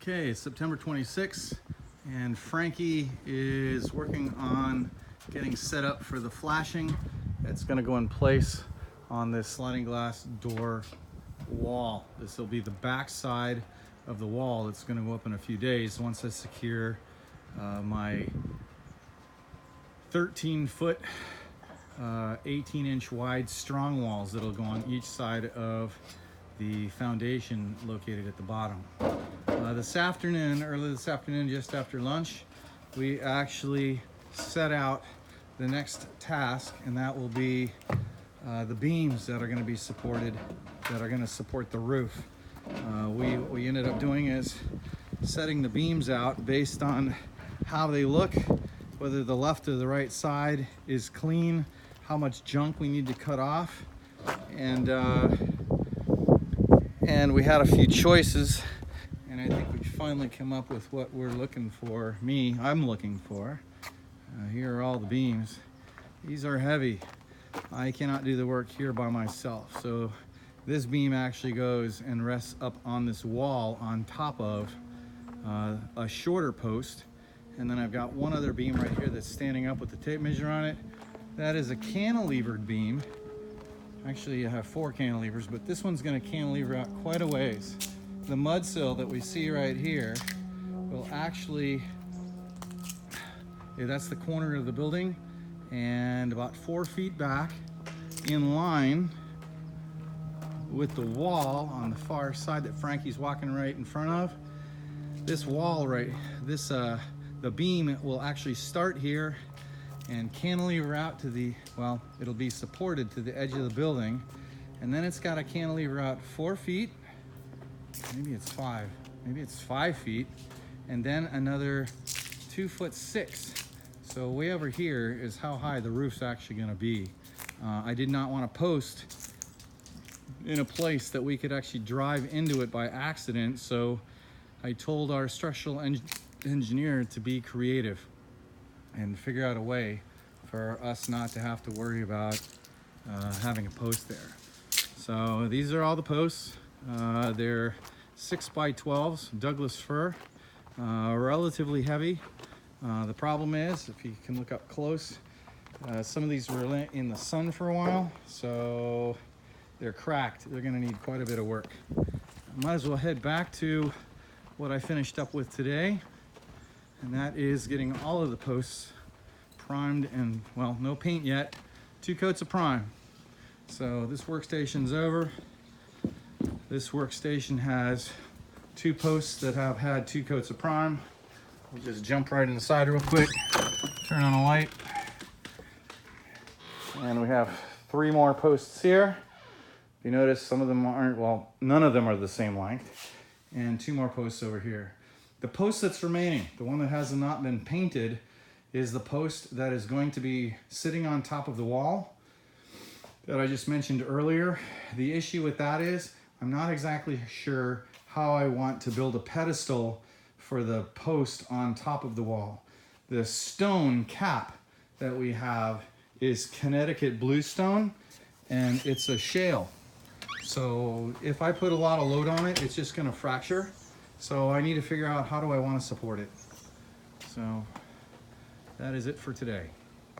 Okay, it's September 26th, and Frankie is working on getting set up for the flashing that's going to go in place on this sliding glass door wall. This will be the back side of the wall that's going to go up in a few days once I secure my 13-foot 18-inch wide strong walls that'll go on each side of the foundation located at the bottom. Early this afternoon, just after lunch, we actually set out the next task, and that will be the beams that are going to be supported, that are going to support the roof. What we ended up doing is setting the beams out based on how they look, whether the left or the right side is clean, how much junk we need to cut off, and we had a few choices, and I think we finally come up with what we're looking for. I'm looking for. Here are all the beams. These are heavy. I cannot do the work here by myself. So this beam actually goes and rests up on this wall on top of a shorter post. And then I've got one other beam right here that's standing up with the tape measure on it. That is a cantilevered beam. Actually, I have 4 cantilevers, but this one's going to cantilever out quite a ways. The mud sill that we see right here will actually, that's the corner of the building, and about 4 feet back in line with the wall on the far side that Frankie's walking right in front of. This wall the beam will actually start here and cantilever out to the, well, it'll be supported to the edge of the building, and then it's got to cantilever out 4 feet, maybe it's 5 feet, and then another 2'6". So way over here is how high the roof's actually going to be. I did not want to post in a place that we could actually drive into it by accident, so I told our structural engineer to be creative and figure out a way for us not to have to worry about having a post there. So these are all the posts. They're 6x12s, Douglas fir, relatively heavy. The problem is, if you can look up close, some of these were in the sun for a while, so they're cracked. They're gonna need quite a bit of work. I might as well head back to what I finished up with today, and that is getting all of the posts primed and, well, no paint yet, 2 coats of prime. So this workstation's over. This workstation has 2 posts that have had 2 coats of prime. We'll just jump right inside real quick, turn on a light, and we have 3 more posts here. If you notice, some of them aren't, well, none of them are the same length, and 2 more posts over here. The post that's remaining, the one that has not been painted, is the post that is going to be sitting on top of the wall that I just mentioned earlier. The issue with that is I'm not exactly sure how I want to build a pedestal for the post on top of the wall. The stone cap that we have is Connecticut bluestone, and it's a shale. So if I put a lot of load on it, it's just gonna fracture. So I need to figure out how do I want to support it. So that is it for today.